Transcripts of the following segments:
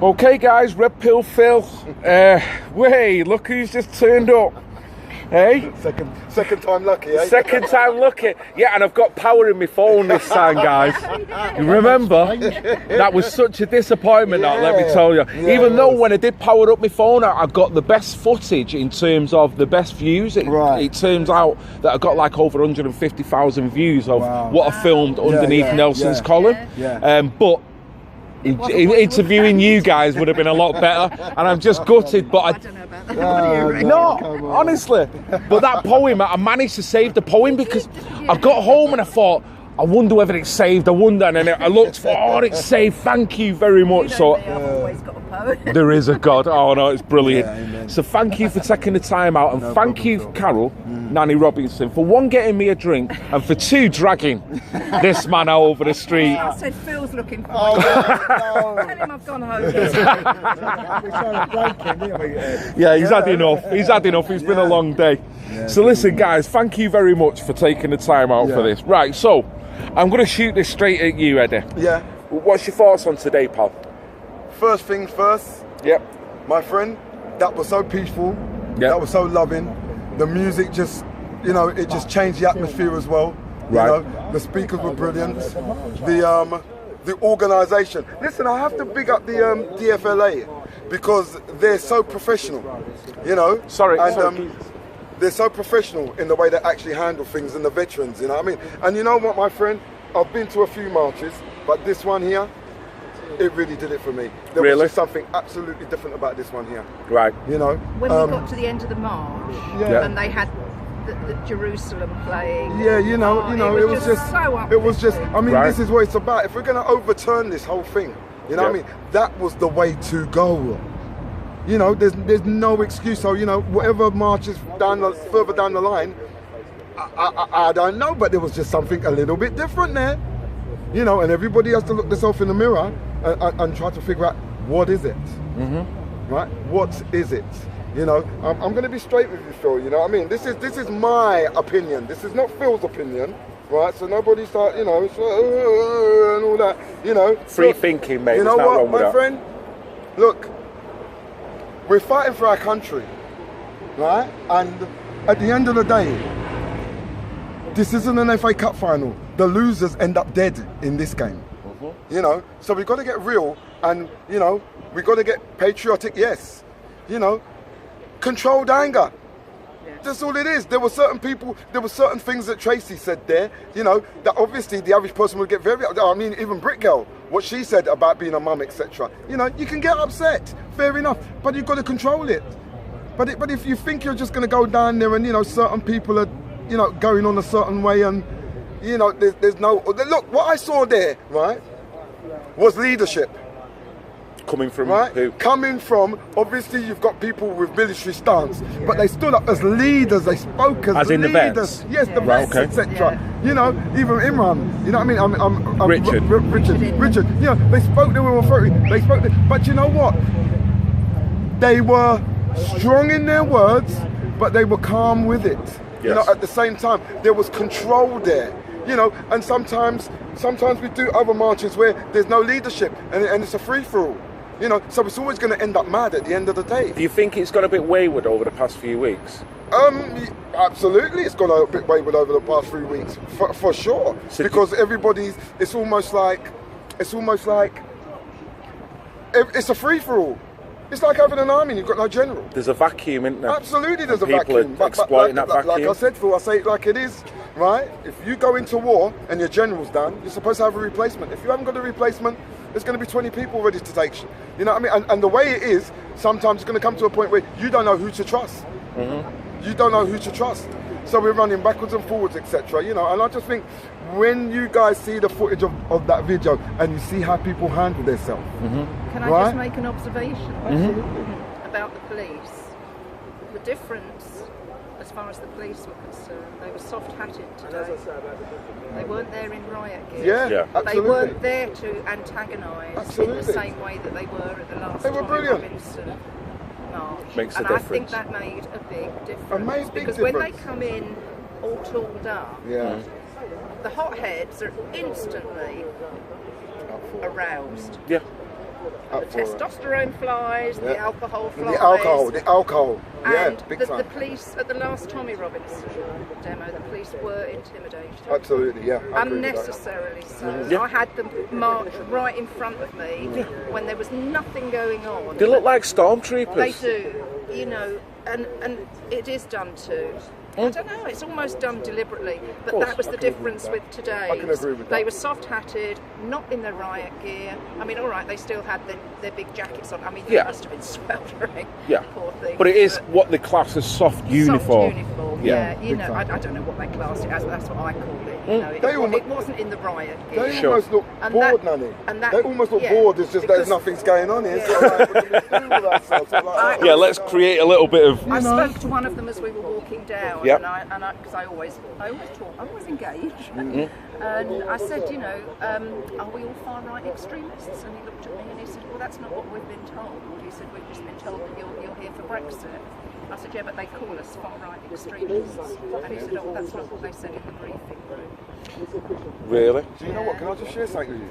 Okay, guys, Red Pill Phil. Wait, look who's just turned up. Hey? Second time lucky, eh? Second time lucky. Yeah, and I've got power in my phone this time, guys. You remember? That was such a disappointment, that, let me tell you. Yeah, even though when I did power up my phone, I got the best footage in terms of the best views. It turns out that I got like over 150,000 views of what I filmed underneath Nelson's column. But interviewing you guys would have been a lot better, and I'm just gutted. But I don't know about that. no, honestly. But that poem, I managed to save the poem because I got home and I thought, I wonder whether it's saved. I wonder, and then I looked for, it's saved. Thank you very much. So I've always got a poem. there is a God. Oh no, it's brilliant. So thank you for taking the time out, and thank you, Carol, Nanny Robinson, for one, getting me a drink, and for two, dragging this man over the street. I said Phil's looking for me. Tell him I've gone home. Yeah, he's had enough. He's had enough. It's been a long day. So listen, guys, thank you very much for taking the time out for this. Right, so I'm going to shoot this straight at you, Eddie. Yeah. What's your thoughts on today, pal? First things first. Yep. My friend, that was so peaceful. Yep. That was so loving. The music just, it just changed the atmosphere as well. Right. You know, the speakers were brilliant. The organisation. Listen, I have to big up the DFLA because they're so professional. You know. Sorry. They're so professional in the way they actually handle things, and the veterans, you know what I mean? And you know what, my friend? I've been to a few marches, but this one here, it really did it for me. There was just something absolutely different about this one here. Right. You know? When we got to the end of the march, and they had the Jerusalem playing. Yeah, it was just so uplifting. It was just, I mean, this is what it's about. If we're going to overturn this whole thing, you know what I mean? That was the way to go. You know, there's no excuse. So, whatever marches further down the line, I don't know, but there was just something a little bit different there. You know, and everybody has to look themselves in the mirror and try to figure out, what is it? Right? What is it? You know, I'm going to be straight with you, Phil. You know what I mean? This is my opinion. This is not Phil's opinion. Right? So nobody start, and all that, Free thinking, mate. You know what, my friend? Look. We're fighting for our country, right? And at the end of the day, this isn't an FA Cup final. The losers end up dead in this game. You know, so we've got to get real, and we've got to get patriotic. Yes, controlled anger. That's all it is. There were certain people, there were certain things that Tracy said there, that obviously the average person would get very, I mean, even Brit Girl, what she said about being a mum, etc. You can get upset, fair enough, but you've got to control it. But if you think you're just going to go down there and, certain people are, going on a certain way and, there's no, look, what I saw there, right, was leadership. Coming from who? Coming from, obviously you've got people with military stance, but they stood up as leaders, they spoke as in leaders. The vets? Yes, the vets, etc. Even Imran, you know what I mean? Richard, they spoke to with authority, but you know what? They were strong in their words, but they were calm with it. Yes. At the same time, there was control there. And sometimes we do other marches where there's no leadership and it's a free-for-all. So it's always going to end up mad at the end of the day. Do you think it's got a bit wayward over the past few weeks? Absolutely, it's gone a bit wayward over the past 3 weeks, for sure. So because it's almost like it's a free-for-all. It's like having an army and you've got no general. There's a vacuum, isn't there? Absolutely, there's a vacuum. People are exploiting that vacuum. Like I said, Phil, I say it like it is, right? If you go into war and your general's done, you're supposed to have a replacement. If you haven't got a replacement, there's going to be 20 people ready to take. You know what I mean? And the way it is, sometimes it's going to come to a point where you don't know who to trust. You don't know who to trust. So we're running backwards and forwards, etc. And I just think when you guys see the footage of that video and you see how people handle themselves. Can I just make an observation about the police? The difference, as far as the police were concerned, they were soft-hatted today. They weren't there in riot gear. Yeah, absolutely. They weren't there to antagonise in the same way that they were at the last Nanny Robinson march. Makes and a I difference. think that made a big difference. Because when they come in all tooled up, the hotheads are instantly aroused. Yeah. testosterone flies, the alcohol flies. The alcohol. And big the time. police at the last Tommy Robinson demo, the police were intimidated. Absolutely, yeah. Unnecessarily so. I had them march right in front of me when there was nothing going on. They look like stormtroopers. They do, you know, and it is done too. I don't know, it's almost done deliberately, but that was the difference with today. I can agree with that. They were soft-hatted, not in their riot gear. I mean, all right, they still had their big jackets on. I mean, they must have been sweltering, poor thing. But it is what they class as soft uniform. Soft uniform, you know, I don't know what they classed it as, but that's what I called it. You know, it wasn't in the riot gear. They almost look bored, Nanny. They almost look bored, it's just there's nothing's going on here. So like, what do we do with ourselves? Like, let's create a little bit of... I spoke to one of them as we were walking down. Yep. And because I always talk, I'm always engaged. And I said, you know, are we all far right extremists? And he looked at me and he said, well, that's not what we've been told. He said, we've just been told that you're here for Brexit. I said, yeah, but they call us far right extremists. And he said, oh, well, that's not what they said in the briefing room. Really? Do you know what? Can I just share something with you?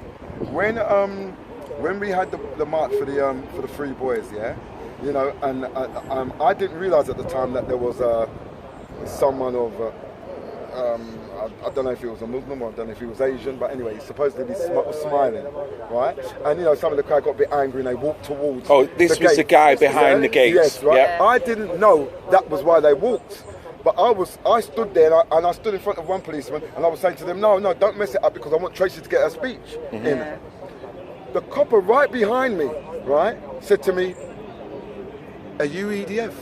When we had the march for the Free Boys, you know, and I didn't realise at the time that there was someone of I don't know if he was a Muslim or I don't know if he was Asian, but anyway, he supposedly was smiling, right? And you know, some of the crowd got a bit angry and they walked towards. Oh, this was the guy behind the gates. Yes, right. Yep. I didn't know that was why they walked. But I stood there and I stood in front of one policeman and I was saying to them, no, don't mess it up because I want Tracy to get her speech in. The copper right behind me, right, said to me, are you EDF?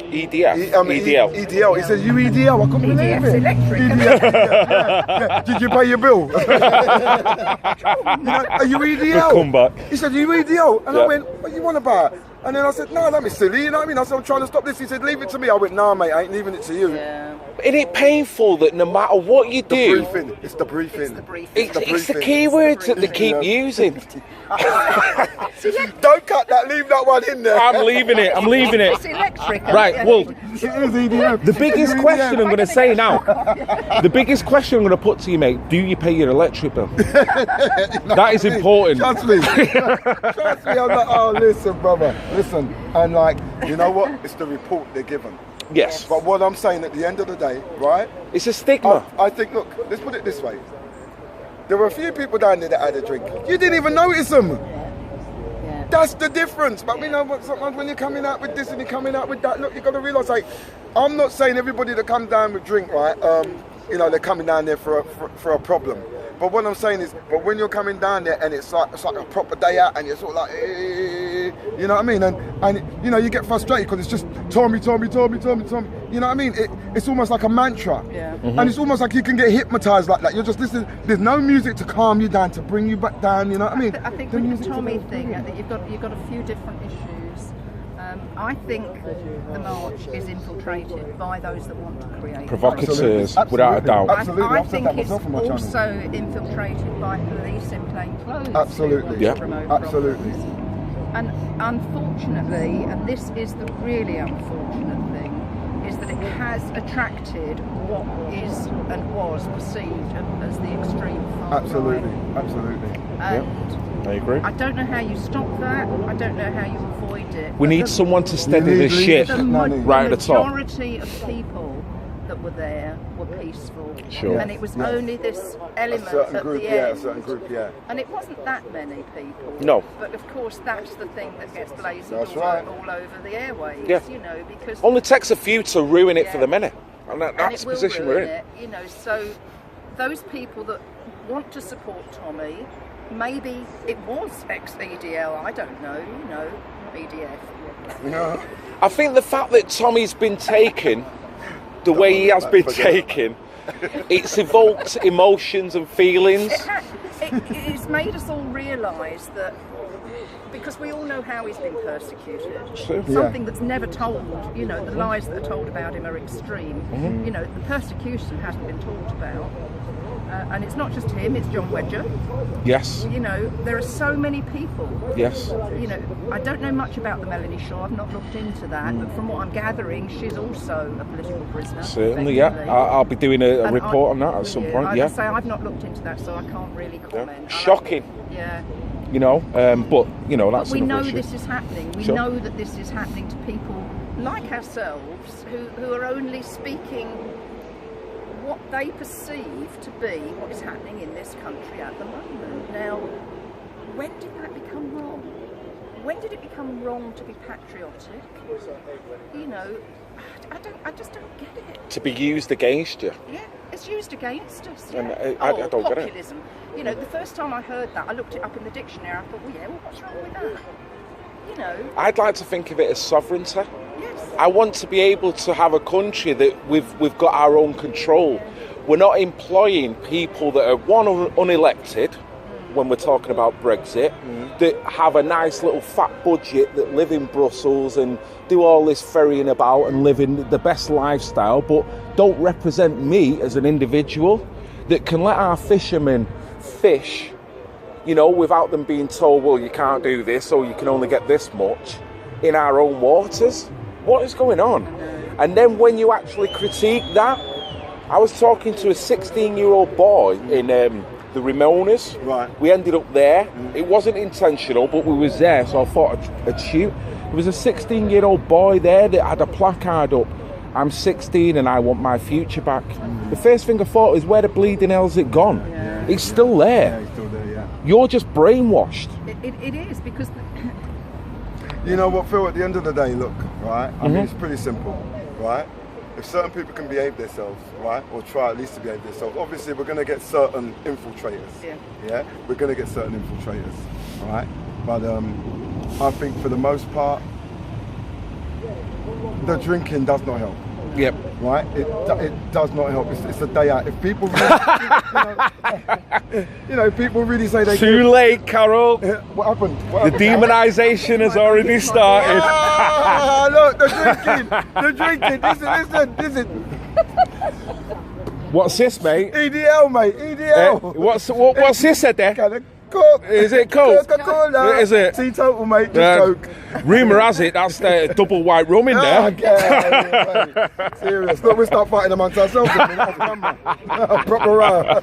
EDF? EDL. EDL. He said, you EDL? I couldn't believe it. Electric. Yeah. Did you pay your bill? Are you EDL? Come back. He said, you EDL? And I went, what you want about? And then I said, no, don't be silly, you know what I mean? I said, I'm trying to stop this. He said, leave it to me. I went, nah, mate, I ain't leaving it to you. Yeah. Isn't it painful that no matter what you do... It's the briefing. It's the briefing. It's the key words that they keep using. Don't cut that, leave that one in there. I'm leaving it. It's electric. Right, well, it is EDF. the biggest question I'm going to say now, the biggest question I'm going to put to you, mate, do you pay your electric bill? That is important. Trust me. Trust me, I'm like, oh, listen, brother, listen. And like, you know what? It's the report they're given. Yes. But what I'm saying at the end of the day, right? It's a stigma. I think, look, let's put it this way. There were a few people down there that had a drink. You didn't even notice them. Yeah. That's the difference. But we know what sometimes when you're coming out with this and you're coming out with that, look, you've got to realise, like, I'm not saying everybody that comes down with drink, right, you know, they're coming down there for a problem. But what I'm saying is, but when you're coming down there and it's like a proper day out and you're sort of like, you know what I mean? And you know, you get frustrated because it's just Tommy. You know what I mean? It's almost like a mantra. Yeah. And it's almost like you can get hypnotised like that. You're just listening. There's no music to calm you down, to bring you back down. You know what I mean? I think with the Tommy thing, I think you've got a few different issues. I think the march is infiltrated by those that want to create provocateurs, without a doubt. Absolutely. I think it's also infiltrated by police in plain clothes. Absolutely. Yeah. Absolutely. And unfortunately, and this is the really unfortunate thing, is that it has attracted what is and was perceived as the extreme far Absolutely. right. Absolutely. And I agree. I don't know how you stop that. I don't know how you avoid it. We need someone to steady the ship right at the top. The majority of people that were there were peaceful. Sure. And it was only this element at the end. A certain group, yeah. And it wasn't that many people. No. But of course, that's the thing that gets blazoned all over the airwaves. Yeah. You know, because only takes a few to ruin it for the many, and that's the position we're in. You know, so those people that want to support Tommy, maybe it was ex-EDL. I don't know. You know, EDF. No. I think the fact that Tommy's been taken the way he has been taken, it's evoked emotions and feelings. It's made us all realise that, because we all know how he's been persecuted. True. Something that's never told, you know, the lies that are told about him are extreme. You know, the persecution hasn't been talked about. And it's not just him, it's John Wedger. Yes. You know, there are so many people. Yes. You know, I don't know much about the Melanie Shaw, I've not looked into that, but from what I'm gathering, she's also a political prisoner. Certainly, yeah. I'll be doing a report on that at some point, yeah. I say I've not looked into that, so I can't really comment. Yeah. Shocking. Yeah. You know, but, you know, that's we know issue. this is happening. We know that this is happening to people like ourselves who are only speaking what they perceive to be what is happening in this country at the moment. Now, when did that become wrong? When did it become wrong to be patriotic? You know, I just don't get it. To be used against you. Yeah, it's used against us. Yeah. And I don't populism. get it. You know, the first time I heard that, I looked it up in the dictionary. I thought, well, yeah, well, what's wrong with that? You know. I'd like to think of it as sovereignty. Yes. I want to be able to have a country that we've got our own control. We're not employing people that are unelected. When we're talking about Brexit, that have a nice little fat budget, that live in Brussels and do all this ferrying about and live in the best lifestyle, but don't represent me as an individual, that can let our fishermen fish, you know, without them being told, well, you can't do this or you can only get this much in our own waters. What is going on? And then when you actually critique that, I was talking to a 16-year-old boy in the Ramonas. Right. We ended up there. It wasn't intentional, but we was there, so I thought I'd shoot. There was a 16-year-old boy there that had a placard up. I'm 16 and I want my future back. The first thing I thought is, where the bleeding hell's it gone? Yeah. It's still there. Yeah, he's still there, yeah. You're just brainwashed. It is, because... You know what, Phil, at the end of the day, look, right? I mean, it's pretty simple, right? If certain people can behave themselves, right, or try at least to behave themselves, obviously we're going to get certain infiltrators. Yeah? We're going to get certain infiltrators, right? But I think for the most part, the drinking does not help. Yep. Right? It does not help. It's a day out. If people really, you know, people really say they Too late, Carol. What happened? The demonisation has already started. Look, the drinking. Listen. What's this, mate? EDL, mate. EDL. What's this, there? Coke. Is it Coke? Coca-Cola. Is it? Teetotal, mate. Just Coke. Rumour has it that's the double white rum in there. Okay. Serious. Look, we'll start fighting amongst ourselves. Proper row.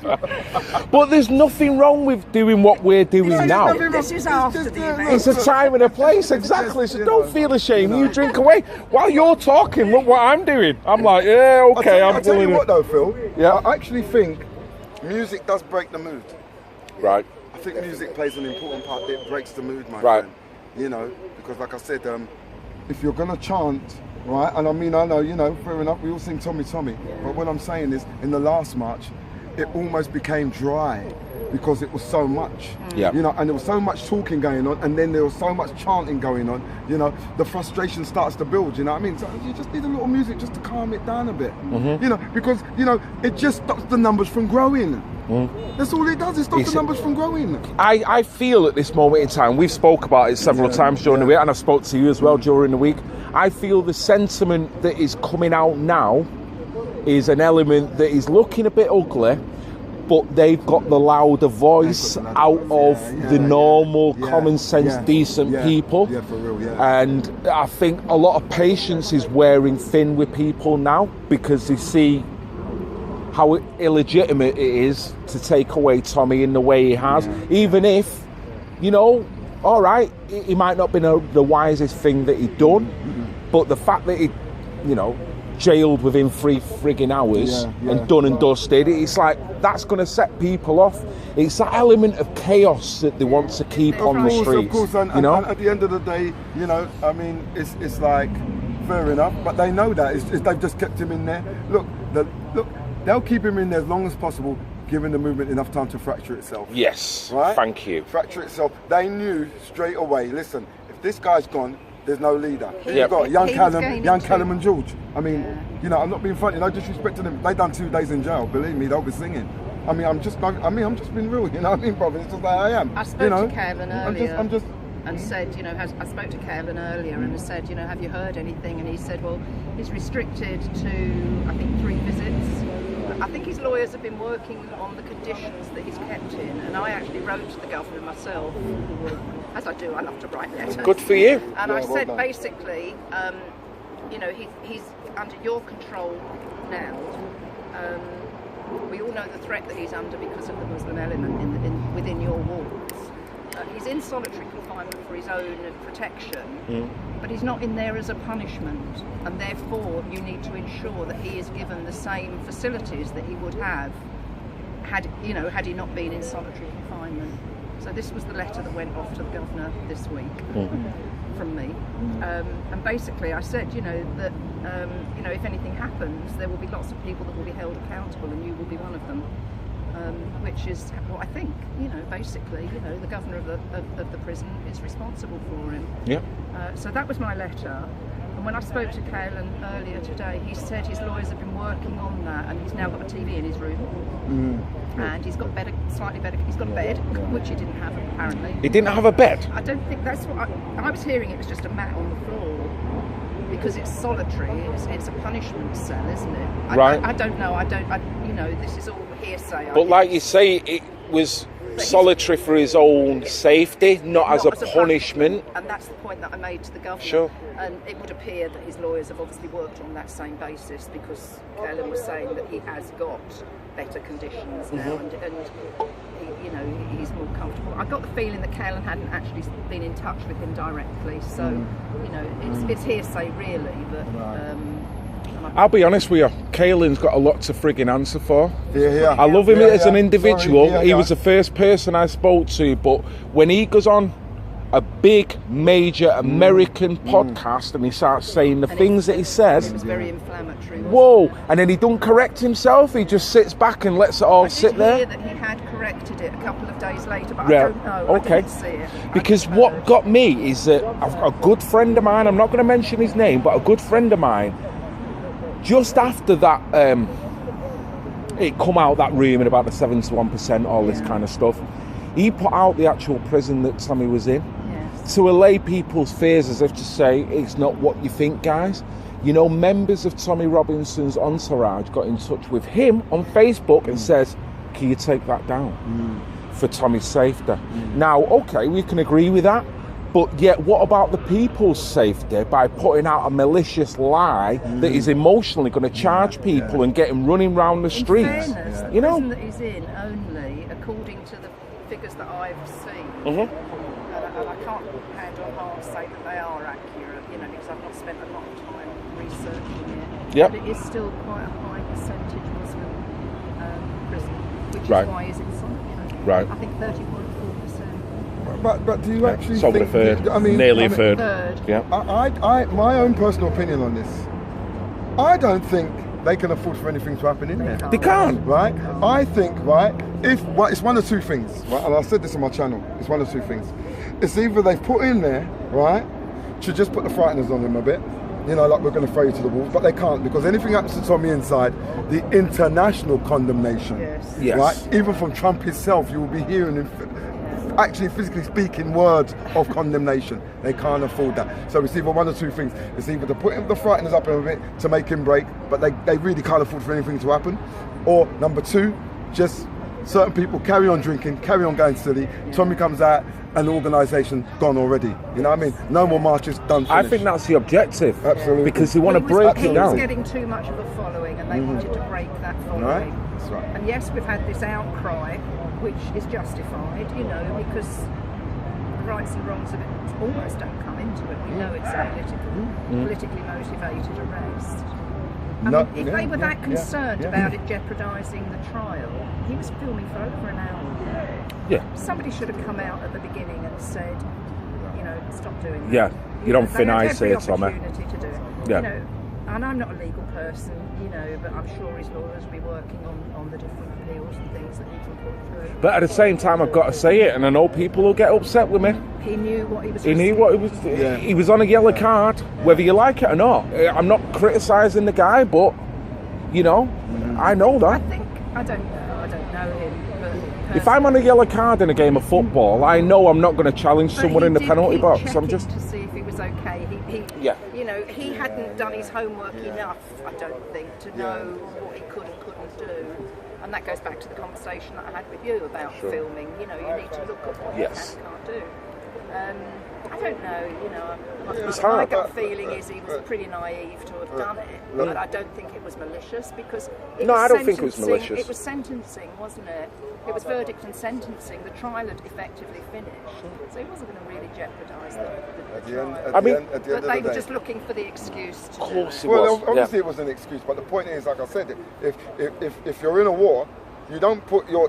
But there's nothing wrong with doing what we're doing now. This is after the event. It's a time and a place, exactly. So don't feel ashamed. You drink away. While you're talking, look what I'm doing. I'm like, yeah, okay, I'll tell you what though, Phil. Yeah. I actually think music does break the mood. Right. I think music plays an important part. It breaks the mood, my right. friend. You know, because like I said, if you're gonna chant, right? And I mean, I know, you know, fair enough. We all sing Tommy Tommy, but what I'm saying is, in the last march, it almost became dry because it was so much. Yeah. You know, and there was so much talking going on, and then there was so much chanting going on. You know, the frustration starts to build. You know what I mean? So you just need a little music just to calm it down a bit. You know, because you know, it just stops the numbers from growing. That's all it does, it stops the numbers from growing. I feel at this moment in time, we've spoke about it several times during the week, and I've spoke to you as well during the week. I feel the sentiment that is coming out now is an element that is looking a bit ugly, but they've got the louder voice out of the normal, common sense, decent people. Yeah, for real, And I think a lot of patience is wearing thin with people now, because they see how illegitimate it is to take away Tommy in the way he has, even if, you know, all right, he might not have been the wisest thing that he'd done, but the fact that he, you know, jailed within 3 frigging hours and done and dusted, it's like, that's going to set people off. It's that element of chaos that they want to keep on the streets. Of course, and at the end of the day, you know, I mean, it's like, fair enough, but they know that. It's they've just kept him in there. Look, they'll keep him in there as long as possible, giving the movement enough time to fracture itself. Yes, right? Thank you. Fracture itself. They knew straight away, listen, if this guy's gone, there's no leader. You've got young Callum and George. I mean, you know, I'm not being funny, no disrespect to them. They done 2 days in jail, believe me, they'll be singing. I mean, I'm just being real, you know what I mean, brother? It's just like I am. I spoke to Kevin earlier. I'm just and said, you know, I spoke to Kevin earlier and said, you know, have you heard anything? And he said, well, he's restricted to, I think, 3 visits I think his lawyers have been working on the conditions that he's kept in, and I actually wrote to the governor myself, as I do. I love to write letters. Good for you. And I said basically, you know, he's under your control now. We all know the threat that he's under because of the Muslim element within your walls. He's in solitary confinement for his own protection, but he's not in there as a punishment, and therefore you need to ensure that he is given the same facilities that he would have had he not been in solitary confinement. So this was the letter that went off to the governor this week from me, and basically I said, you know, that you know, if anything happens, there will be lots of people that will be held accountable, and you will be one of them. Which is what I think, you know, basically, you know, the governor of the prison is responsible for him. Yeah. So that was my letter. And when I spoke to Caelan earlier today, he said his lawyers have been working on that, and he's now got a TV in his room. And he's got slightly better, he's got a bed, which he didn't have apparently. He didn't have a bed? I don't think that's what I was hearing. It was just a mat on the floor. Because it's solitary, it's a punishment cell, isn't it? I don't know. You know, this is all hearsay. But like you say, it was solitary for his own safety, not as a punishment. And that's the point that I made to the governor. Sure. And it would appear that his lawyers have obviously worked on that same basis, because Caelan was saying that he has got better conditions now, and he, you know, he's more comfortable. I got the feeling that Caelan hadn't actually been in touch with him directly, so you know, it's hearsay really. But I'll be honest with you, Caelan's got a lot to frigging answer for. Yeah. I love him as an individual. Sorry, he was the first person I spoke to, but when he goes on a big, major American podcast and he starts saying the things that he says, it was very inflammatory. Whoa! And then he don't correct himself. He just sits back and lets it all sit there. I did hear that he had corrected it a couple of days later, but I don't know. Okay. I didn't see it. Because what got me is that a good friend of mine, I'm not going to mention his name, but a good friend of mine, just after that, it come out, that rumour about the 71%, all this kind of stuff, he put out the actual prison that Tommy was in. To allay people's fears, as if to say, it's not what you think, guys. You know, members of Tommy Robinson's entourage got in touch with him on Facebook and says, can you take that down for Tommy's safety? Now, okay, we can agree with that, but yet what about the people's safety by putting out a malicious lie that is emotionally going to charge people and get him running around the streets? In fairness, the prison that he's in only, according to the figures that I've seen, and I can't hand on heart say that they are accurate, you know, because I've not spent a lot of time researching it. Yep. But it is still quite a high percentage Muslim prison, which is why he's in solitary. Right. I think 30.4%. But do you actually think... a third. Nearly a third. Yeah. I my own personal opinion on this, I don't think they can afford for anything to happen in there. They can't. Right? I think, it's one of two things, right? And I said this on my channel, it's one of two things. It's either they've put in there, right, to just put the frighteners on him a bit, you know, like we're going to throw you to the wolves, but they can't, because anything happens to Tommy inside, the international condemnation, Yes. right? Even from Trump himself, you will be hearing him actually physically speaking words of condemnation. They can't afford that. So it's either one or two things. It's either to put the frighteners up a bit to make him break, but they really can't afford for anything to happen. Or number two, just certain people carry on drinking, carry on going silly. Tommy comes out and the organisation gone already. You know what I mean? No more marches, done, finished. I think that's the objective. Absolutely. Because they want to break it down. He was getting too much of a following, and they wanted to break that following. Right? That's right. And yes, we've had this outcry, which is justified, you know, because the rights and wrongs of it almost don't come into it. We know it's a politically motivated arrest. I mean, if they were that concerned about it jeopardising the trial, he was filming for over an hour. Yeah. Somebody should have come out at the beginning and said, you know, stop doing that. Yeah, you don't thin ice here, Tommy. Opportunity to do it. Yeah. You know, and I'm not a legal person, you know, but I'm sure his lawyers will be working on the different appeals and things that he can put through. But at the same time, I've got to say it, and I know people will get upset with me. He knew what he was. He knew what he was. Yeah. He was on a yellow card, whether you like it or not. I'm not criticising the guy, but you know, I know that. I don't know him. But if I'm on a yellow card in a game of football, I know I'm not going to challenge someone in the penalty box. I'm just to see if he was okay. You know, he hadn't done his homework enough, I don't think, to know what he could and couldn't can't do. And that goes back to the conversation that I had with you about filming. You know, you need to look at what you can and can't do. I don't know, you know, my gut feeling is he was pretty naive to have done it, but I don't think it was malicious because I don't think it was malicious. It was sentencing, wasn't it? It was verdict and sentencing. The trial had effectively finished, so he wasn't going to really jeopardise the trial. But they were just looking for the excuse to do it. Well, obviously it was an excuse, but the point is, like I said, if you're in a war, you don't put you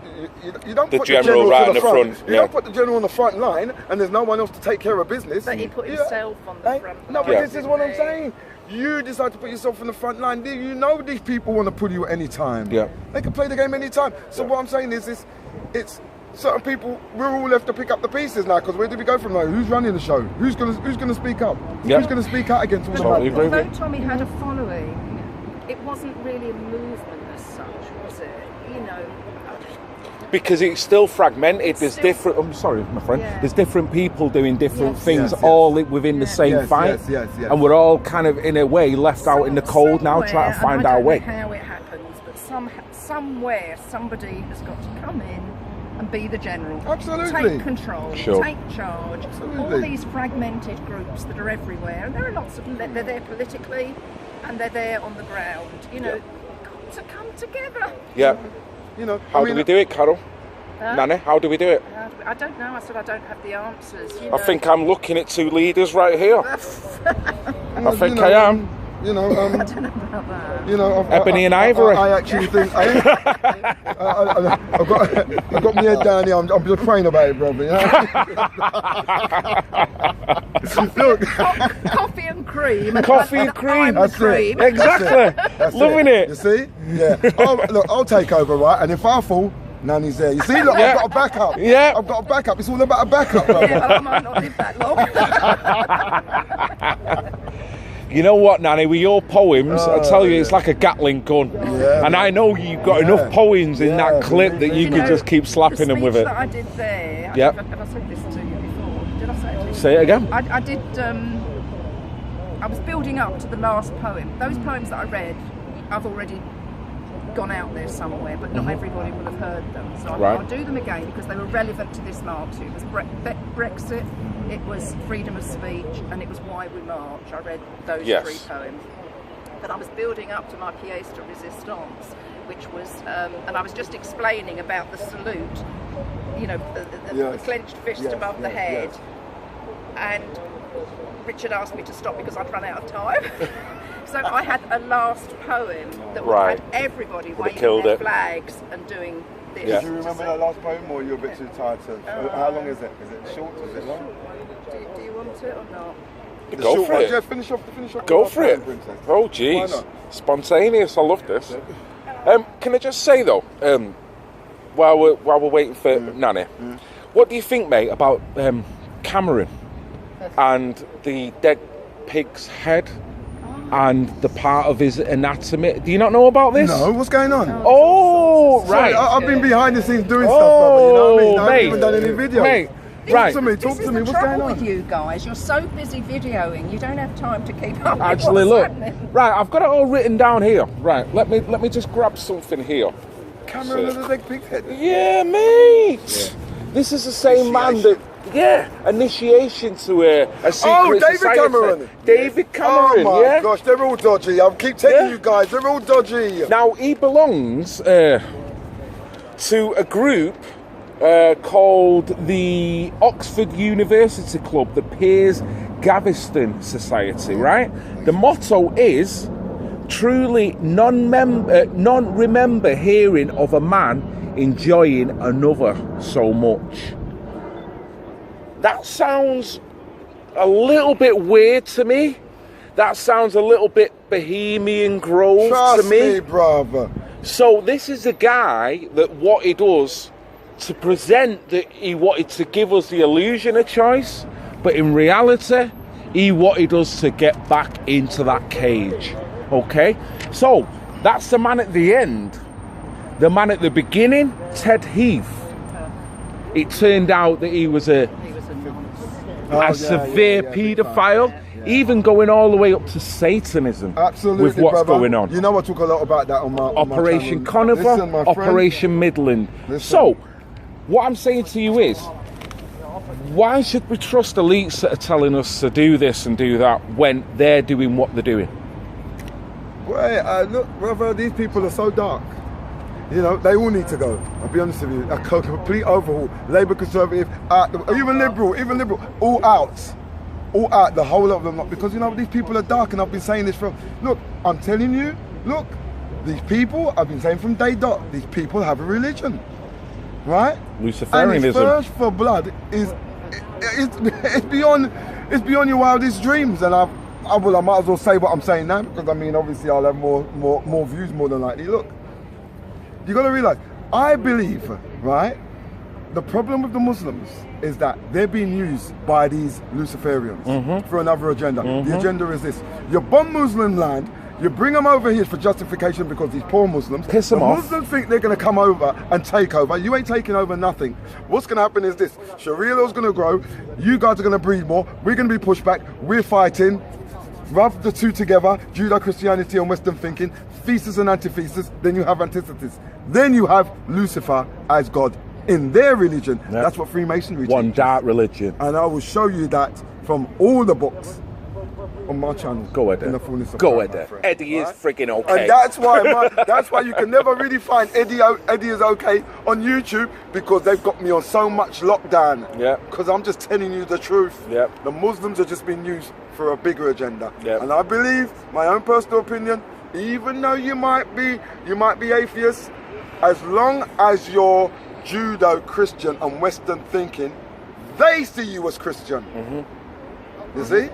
don't put the general right in the front. You don't put the general on the front line, and there's no one else to take care of business. But he put himself on the front line. No, but this is what I'm saying. You decide to put yourself on the front line. You know these people want to pull you at any time. Yeah. They can play the game any time. So what I'm saying is, it's certain people. We're all left to pick up the pieces now. Because where do we go from now? Who's running the show? Who's gonna speak up? Yeah. Who's gonna speak out against all the bad guys? Although Tommy had a following, it wasn't really a movement as such, was it? You know, because it's still fragmented. There's different. I'm sorry, my friend. Yeah. There's different people doing different things, all within the same fight, and we're all kind of, in a way, left out in the cold now, trying to find our way. I don't know how it happens, but somewhere somebody has got to come in and be the general. Absolutely. Take control. Take charge. All these fragmented groups that are everywhere, and there are lots of them. They're there politically, and they're there on the ground. You know, got to come together. Yeah. You know, how do we do it, Carol? Nanny, how do we do it? I don't know. I said I don't have the answers. You know. I think I'm looking at two leaders right here. I think I am. You know, I don't know about that. You know, Ebony and Ivory. I actually think I've got my head down here. I'm just praying about it, brother. You know? Look, coffee and cream. Coffee and cream. That's it. Exactly. That's loving it. You see? Yeah. Look, I'll take over, right? And if I fall, Nanny's there. You see? Look, I've got a backup. Yeah. I've got a backup. It's all about a backup, brother. Yeah, I might not live that long. You know what, Nanny, with your poems, I tell you, it's like a Gatling gun. Yeah, and I know you've got enough poems in that clip that you could just keep slapping them with it. The speech that I did there, have I said this to you before? Did I say it to you? Say it again. I did, I was building up to the last poem. Those poems that I read, I've already gone out there somewhere, but not everybody will have heard them. So I'll do them again because they were relevant to this march. It was Brexit, it was freedom of speech, and it was Why We March. I read those three poems. But I was building up to my pièce de résistance, which was, and I was just explaining about the salute, you know, the clenched fist above the head. And Richard asked me to stop because I'd run out of time. So I had a last poem that would have had everybody waving their flags and doing this. Yeah. Do you remember that last poem, or are you a bit too tired to? How long is it? Is it short? Is it long? Do you want it or not? Go for it. Yeah, finish off. Go for it. Oh, jeez. Spontaneous. I love this. Can I just say though, while we're waiting for Nanny, what do you think, mate, about Cameron and the dead pig's head? And the part of his anatomy. Do you not know about this? No, what's going on? Oh, right. I've been behind the scenes doing stuff, brother. You know what I mean? I haven't even done any videos. Mate, Talk to me. What's going on? With you guys, you're so busy videoing, you don't have time to keep up. Actually, look. Right, I've got it all written down here. Right, let me just grab something here. Cameron with a big pig head. Yeah, mate. Yeah. This is the same man that. Yeah, initiation to a secret David society. Cameron. David Cameron, oh my gosh, they're all dodgy. I keep telling you guys, they're all dodgy. Now, he belongs to a group called the Oxford University Club, the Piers Gaveston Society, right? The motto is, truly none remember hearing of a man enjoying another so much. That sounds a little bit weird to me. That sounds a little bit Bohemian Grove to me. Trust me, brother. So this is a guy that what he does to present that he wanted to give us the illusion of choice, but in reality, he wanted us to get back into that cage. Okay? So that's the man at the end. The man at the beginning, Ted Heath. It turned out that he was a a severe paedophile, even going all the way up to Satanism. Absolutely, with what's brother. going on. You know I talk a lot about that on my Operation channel. Conover, Listen, my friend. Operation Midland. Listen. So, what I'm saying to you is, why should we trust elites that are telling us to do this and do that when they're doing what they're doing? Well, look, brother, these people are so dark. You know, they all need to go. I'll be honest with you. A complete overhaul. Labour, Conservative, even Liberal, all out. All out, the whole of them. Because, you know, these people are dark, and I've been saying this from... Look, I'm telling you, look, these people, I've been saying from day dot, these people have a religion. Right? Luciferianism. And its thirst for blood is... It's beyond your wildest dreams. And I might as well say what I'm saying now, because, I mean, obviously I'll have more views more than likely. Look. You got to realize, I believe, right, the problem with the Muslims is that they're being used by these Luciferians for another agenda. The agenda is this: you bomb Muslim land, you bring them over here for justification because these poor Muslims. Piss them off. Muslims think they're going to come over and take over. You ain't taking over nothing. What's going to happen is this: Sharia law is going to grow. You guys are going to breed more. We're going to be pushed back. We're fighting. Rub the two together, Judeo-Christianity and Western thinking, thesis and antithesis, then you have antithesis. Then you have Lucifer as God in their religion. Yep. That's what Freemasonry One teaches. dark religion. And I will show you that from all the books on my channel. Go ahead, in the fullness of go time, ahead. my friend. Eddie is freaking okay. And that's why you can never really find Eddie is okay on YouTube, because they've got me on so much lockdown. Yeah. Because I'm just telling you the truth. Yeah. The Muslims are just being used for a bigger agenda. Yeah. And I believe, my own personal opinion, even though you might be atheist, as long as you're Judo-Christian and Western thinking, they see you as Christian. You see?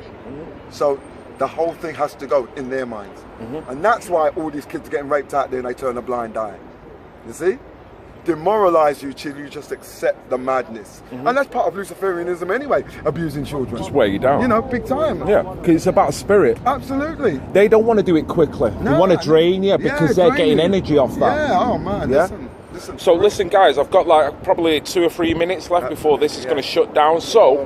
So the whole thing has to go in their minds. And that's why all these kids are getting raped out there and they turn a blind eye. You see? Demoralize you till you just accept the madness. And that's part of Luciferianism anyway, abusing children. Just wear you down. You know, big time. Yeah, because it's about spirit. Absolutely. They don't want to do it quickly. No, they want to drain you because they're getting energy off that. Yeah, oh man, Yeah? Listen. So listen guys, I've got like probably 2 or 3 minutes left before this is going to shut down. So,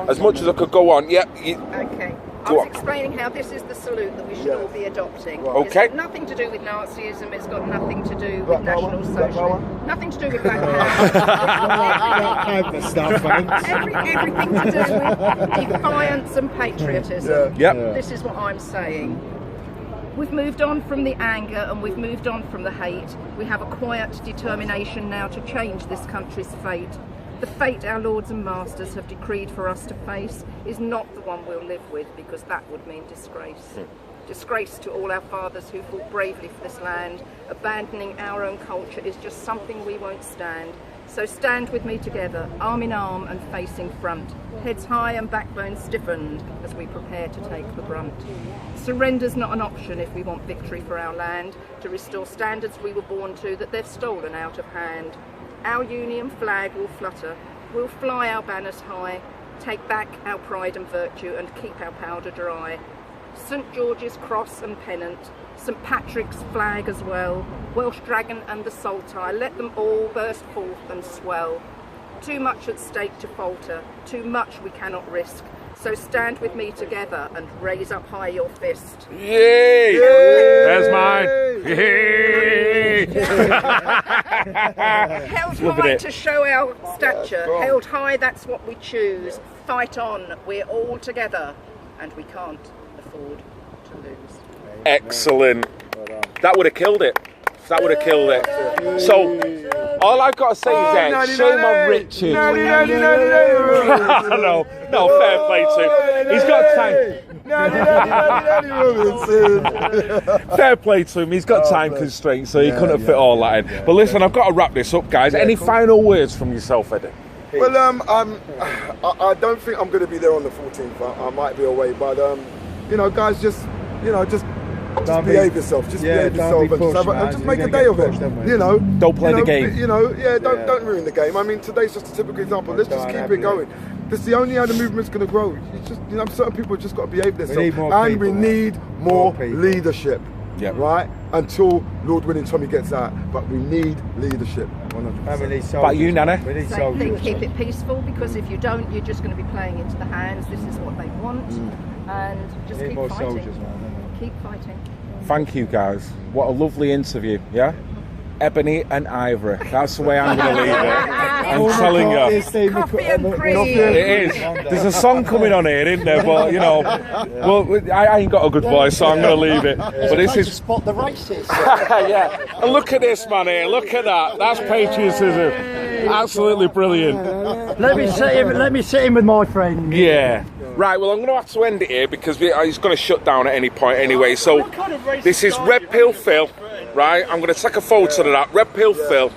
as much as I could go on, Okay. I was explaining how this is the salute that we should all be adopting. Okay. It's got nothing to do with Nazism, it's got nothing to do with National Socialism, nothing to do with Black Power. Everything to do with defiance and patriotism. This is what I'm saying. We've moved on from the anger and we've moved on from the hate. We have a quiet determination now to change this country's fate. The fate our lords and masters have decreed for us to face is not the one we'll live with, because that would mean disgrace. Disgrace to all our fathers who fought bravely for this land. Abandoning our own culture is just something we won't stand. So stand with me together, arm in arm and facing front, heads high and backbone stiffened as we prepare to take the brunt. Surrender's not an option if we want victory for our land, to restore standards we were born to that they've stolen out of hand. Our Union flag will flutter, we'll fly our banners high, take back our pride and virtue and keep our powder dry. St George's cross and pennant, St Patrick's flag as well, Welsh dragon and the saltire, let them all burst forth and swell. Too much at stake to falter, too much we cannot risk, so stand with me together and raise up high your fist. Yay! Yay! There's mine. Yay! Held high to show our stature, held high, that's what we choose. Fight on, we're all together, and we can't afford to lose. Excellent. That would have killed it. That would have killed it. So, all I've got to say is that shame on Richard. No, fair play to him. He's got time. Fair play to him. He's got time constraints, so he couldn't fit all that in. But listen, I've got to wrap this up, guys. Any final words from yourself, Eddie? Well, I don't think I'm going to be there on the 14th. I might be away, but you know, guys, just behave yourself. Just behave yourself and just make a day of it. You know, don't play the game. You know, don't ruin the game. I mean, today's just a typical example. Let's just keep it going. This is the only how the movement's going to grow. You just, certain people have just got to behave themselves, and we need more leadership. Right? Until Lord willing, Tommy gets out, but we need leadership. About you, Nanny? Same thing, keep it peaceful, because if you don't, you're just going to be playing into the hands. This is what they want, and just keep fighting. Soldiers, man, keep fighting. Thank you, guys. What a lovely interview, yeah? Ebony and Ivory. That's the way I'm going to leave it. I'm telling you. Coffee and cream. It is. There's a song coming on here, isn't there? But, you know, well, I ain't got a good voice, so I'm going to leave it. But this is... spot the racist. Yeah. And look at this, man, here. Look at that. That's patriotism. Absolutely brilliant. Let me sit in with my friend. Yeah. Right, well, I'm going to have to end it here because he's going to shut down at any point anyway. So, this is Red Pill Phil, right? I'm going to take a photo of that. Red Pill Phil.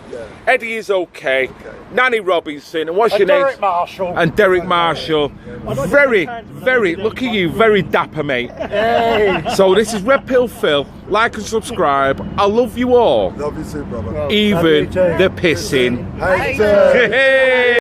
Eddie is okay. Nanny Robinson. And what's your name? Derek Marshall. And Derek Marshall. Very, look at you, very dapper, mate. Hey. So, this is Red Pill Phil. Like and subscribe. I love you all. Love you too, brother. Even the pissing. Hey.